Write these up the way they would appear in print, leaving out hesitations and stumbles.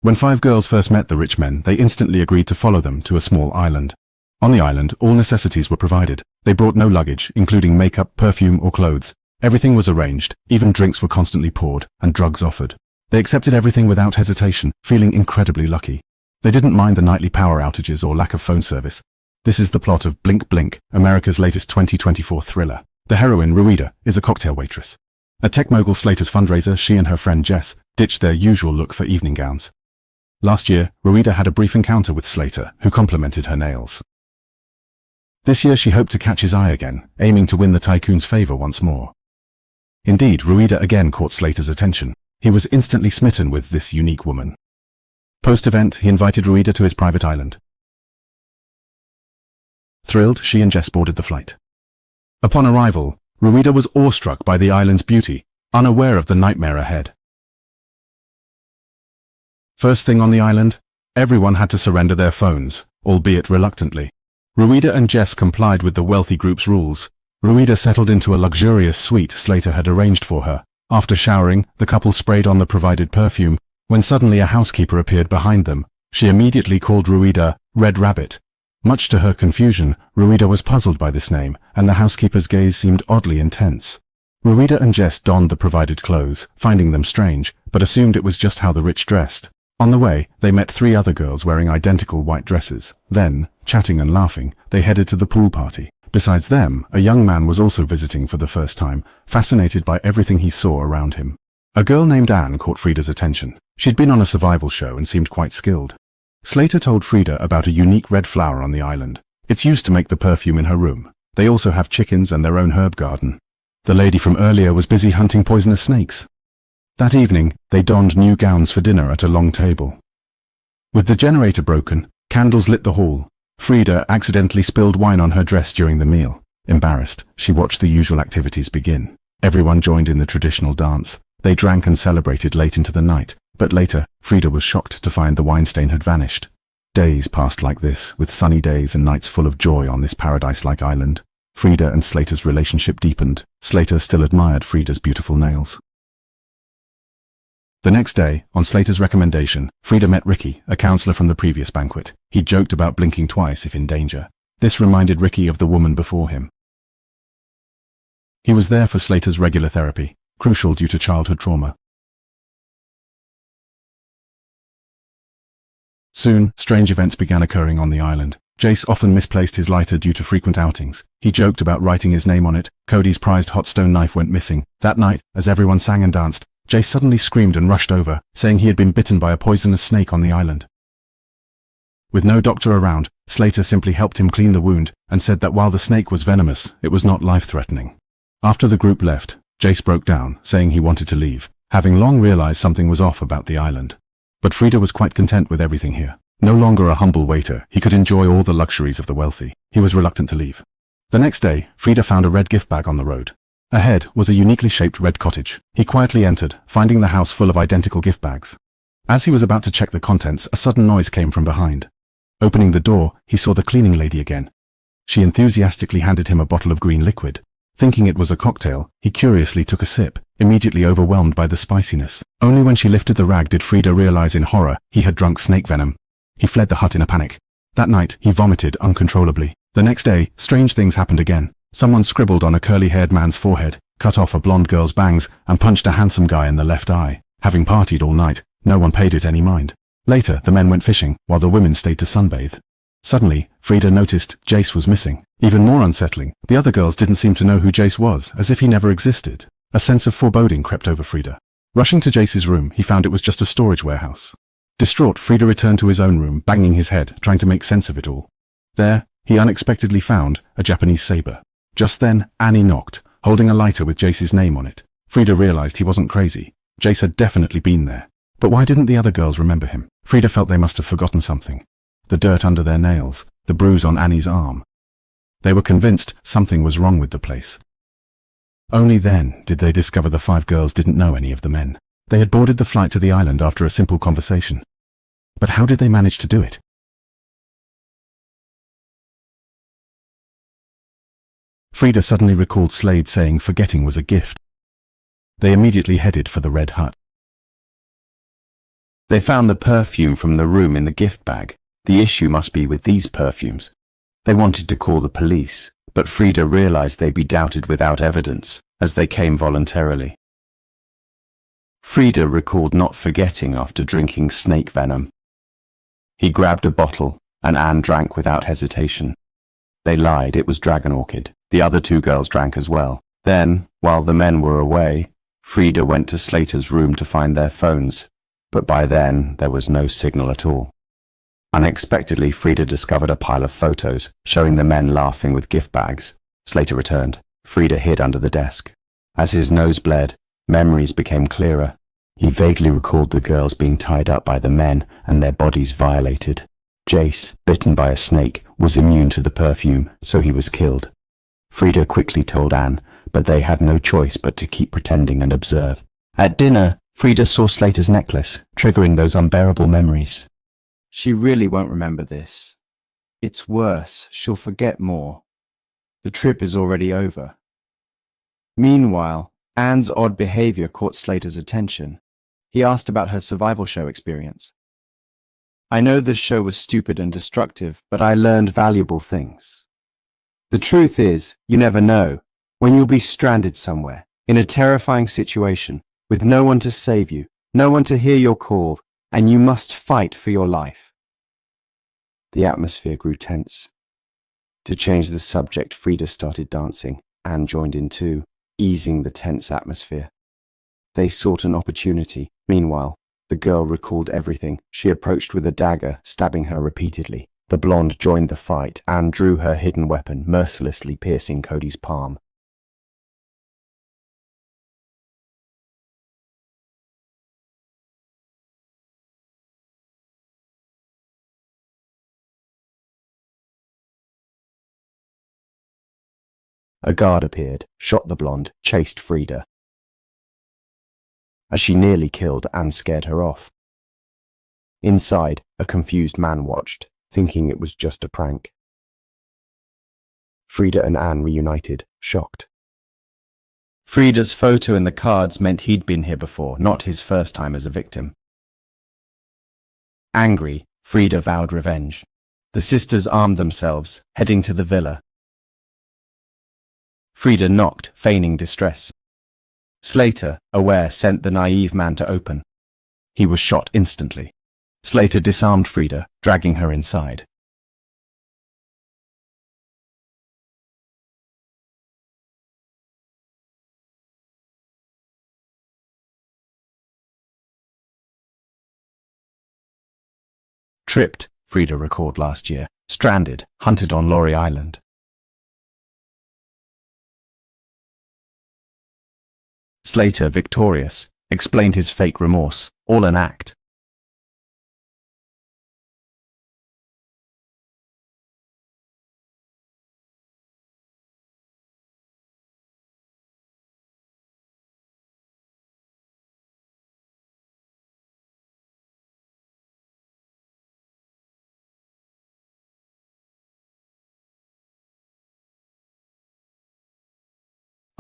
When 5 girls first met the rich men, they instantly agreed to follow them to a small island. On the island, all necessities were provided. They brought no luggage, including makeup, perfume, or clothes. Everything was arranged, even drinks were constantly poured, and drugs offered. They accepted everything without hesitation, feeling incredibly lucky. They didn't mind the nightly power outages or lack of phone service. This is the plot of Blink Blink, America's latest 2024 thriller. The heroine, Ruida, is a cocktail waitress. At tech mogul Slater's fundraiser, she and her friend Jess ditched their usual look for evening gowns. Last year, Ruida had a brief encounter with Slater, who complimented her nails. This year she hoped to catch his eye again, aiming to win the tycoon's favor once more. Indeed, Ruida again caught Slater's attention. He was instantly smitten with this unique woman. Post-event, he invited Ruida to his private island. Thrilled, she and Jess boarded the flight. Upon arrival, Ruida was awestruck by the island's beauty, unaware of the nightmare ahead. First thing on the island, everyone had to surrender their phones, albeit reluctantly. Ruida and Jess complied with the wealthy group's rules. Ruida settled into a luxurious suite Slater had arranged for her. After showering, the couple sprayed on the provided perfume, when suddenly a housekeeper appeared behind them. She immediately called Ruida Red Rabbit. Much to her confusion, Ruida was puzzled by this name, and the housekeeper's gaze seemed oddly intense. Ruida and Jess donned the provided clothes, finding them strange, but assumed it was just how the rich dressed. On the way, they met 3 other girls wearing identical white dresses. Then, chatting and laughing, they headed to the pool party. Besides them, a young man was also visiting for the first time, fascinated by everything he saw around him. A girl named Anne caught Frida's attention. She'd been on a survival show and seemed quite skilled. Slater told Frida about a unique red flower on the island. It's used to make the perfume in her room. They also have chickens and their own herb garden. The lady from earlier was busy hunting poisonous snakes. That evening, they donned new gowns for dinner at a long table. With the generator broken, candles lit the hall. Frida accidentally spilled wine on her dress during the meal. Embarrassed, she watched the usual activities begin. Everyone joined in the traditional dance. They drank and celebrated late into the night, but later, Frida was shocked to find the wine stain had vanished. Days passed like this, with sunny days and nights full of joy on this paradise-like island. Frida and Slater's relationship deepened. Slater still admired Frida's beautiful nails. The next day, on Slater's recommendation, Frida met Ricky, a counselor from the previous banquet. He joked about blinking twice if in danger. This reminded Ricky of the woman before him. He was there for Slater's regular therapy, crucial due to childhood trauma. Soon, strange events began occurring on the island. Jace often misplaced his lighter due to frequent outings. He joked about writing his name on it. Cody's prized hot stone knife went missing. That night, as everyone sang and danced, Jace suddenly screamed and rushed over, saying he had been bitten by a poisonous snake on the island. With no doctor around, Slater simply helped him clean the wound and said that while the snake was venomous, it was not life-threatening. After the group left, Jace broke down, saying he wanted to leave, having long realized something was off about the island. But Frida was quite content with everything here. No longer a humble waiter, he could enjoy all the luxuries of the wealthy. He was reluctant to leave. The next day, Frida found a red gift bag on the road. Ahead was a uniquely shaped red cottage. He quietly entered, finding the house full of identical gift bags. As he was about to check the contents, a sudden noise came from behind. Opening the door, he saw the cleaning lady again. She enthusiastically handed him a bottle of green liquid. Thinking it was a cocktail, he curiously took a sip, immediately overwhelmed by the spiciness. Only when she lifted the rag did Frida realize in horror he had drunk snake venom. He fled the hut in a panic. That night, he vomited uncontrollably. The next day, strange things happened again. Someone scribbled on a curly-haired man's forehead, cut off a blonde girl's bangs, and punched a handsome guy in the left eye. Having partied all night, no one paid it any mind. Later, the men went fishing, while the women stayed to sunbathe. Suddenly, Frida noticed Jace was missing. Even more unsettling, the other girls didn't seem to know who Jace was, as if he never existed. A sense of foreboding crept over Frida. Rushing to Jace's room, he found it was just a storage warehouse. Distraught, Frida returned to his own room, banging his head, trying to make sense of it all. There, he unexpectedly found a Japanese saber. Just then, Annie knocked, holding a lighter with Jace's name on it. Frida realized he wasn't crazy. Jace had definitely been there. But why didn't the other girls remember him? Frida felt they must have forgotten something. The dirt under their nails, the bruise on Annie's arm. They were convinced something was wrong with the place. Only then did they discover the 5 girls didn't know any of the men. They had boarded the flight to the island after a simple conversation. But how did they manage to do it? Frida suddenly recalled Slade saying forgetting was a gift. They immediately headed for the Red Hut. They found the perfume from the room in the gift bag. The issue must be with these perfumes. They wanted to call the police, but Frida realized they'd be doubted without evidence, as they came voluntarily. Frida recalled not forgetting after drinking snake venom. He grabbed a bottle, and Anne drank without hesitation. They lied, it was dragon orchid. The other two girls drank as well. Then, while the men were away, Frida went to Slater's room to find their phones, but by then there was no signal at all. Unexpectedly, Frida discovered a pile of photos showing the men laughing with gift bags. Slater returned. Frida hid under the desk. As his nose bled, memories became clearer. He vaguely recalled the girls being tied up by the men and their bodies violated. Jace, bitten by a snake, was immune to the perfume, so he was killed. Frida quickly told Anne, but they had no choice but to keep pretending and observe. At dinner, Frida saw Slater's necklace, triggering those unbearable memories. She really won't remember this. It's worse, she'll forget more. The trip is already over. Meanwhile, Anne's odd behavior caught Slater's attention. He asked about her survival show experience. I know this show was stupid and destructive, but I learned valuable things. The truth is, you never know when you'll be stranded somewhere, in a terrifying situation, with no one to save you, no one to hear your call, and you must fight for your life. The atmosphere grew tense. To change the subject, Frida started dancing. Anne joined in too, easing the tense atmosphere. They sought an opportunity. Meanwhile, the girl recalled everything. She approached with a dagger, stabbing her repeatedly. The blonde joined the fight. Anne drew her hidden weapon, mercilessly piercing Cody's palm. A guard appeared, shot the blonde, chased Frida. As she nearly killed, Anne scared her off. Inside, a confused man watched, thinking it was just a prank. Frida and Anne reunited, shocked. Frida's photo in the cards meant he'd been here before, not his first time as a victim. Angry, Frida vowed revenge. The sisters armed themselves, heading to the villa. Frida knocked, feigning distress. Slater, aware, sent the naive man to open. He was shot instantly. Slater disarmed Frida, dragging her inside. Tripped, Frida recalled last year. Stranded, hunted on Laurie Island. Slater, victorious, explained his fake remorse, all an act.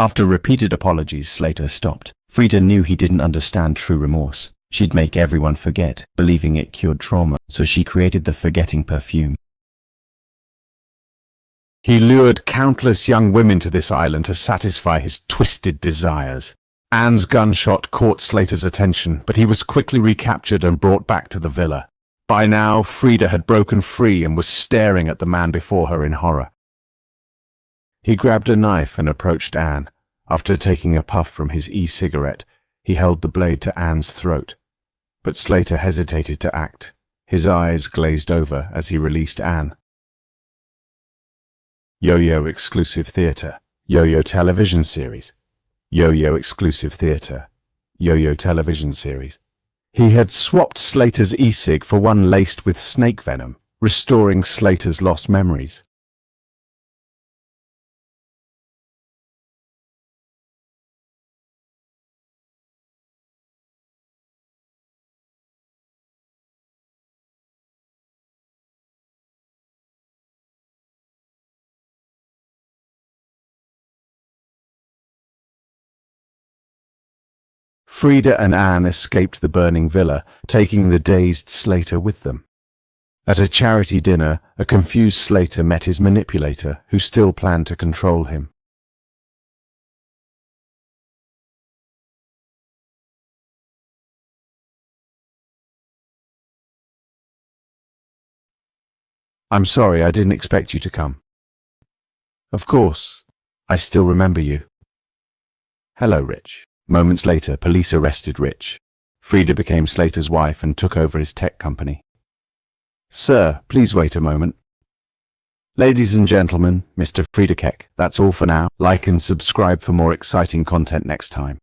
After repeated apologies, Slater stopped. Frida knew he didn't understand true remorse. She'd make everyone forget, believing it cured trauma, so she created the forgetting perfume. He lured countless young women to this island to satisfy his twisted desires. Anne's gunshot caught Slater's attention, but he was quickly recaptured and brought back to the villa. By now, Frida had broken free and was staring at the man before her in horror. He grabbed a knife and approached Anne. After taking a puff from his e-cigarette, he held the blade to Anne's throat. But Slater hesitated to act. His eyes glazed over as he released Anne. Yo-Yo Exclusive Theatre, Yo-Yo Television Series. Yo-Yo Exclusive Theatre, Yo-Yo Television Series. He had swapped Slater's e-cig for one laced with snake venom, restoring Slater's lost memories. Frida and Anne escaped the burning villa, taking the dazed Slater with them. At a charity dinner, a confused Slater met his manipulator, who still planned to control him. "I'm sorry, I didn't expect you to come." "Of course, I still remember you." "Hello, Rich." Moments later, police arrested Rich. Frida became Slater's wife and took over his tech company. "Sir, please wait a moment." Ladies and gentlemen, Mr. Friedekeck, that's all for now. Like and subscribe for more exciting content next time.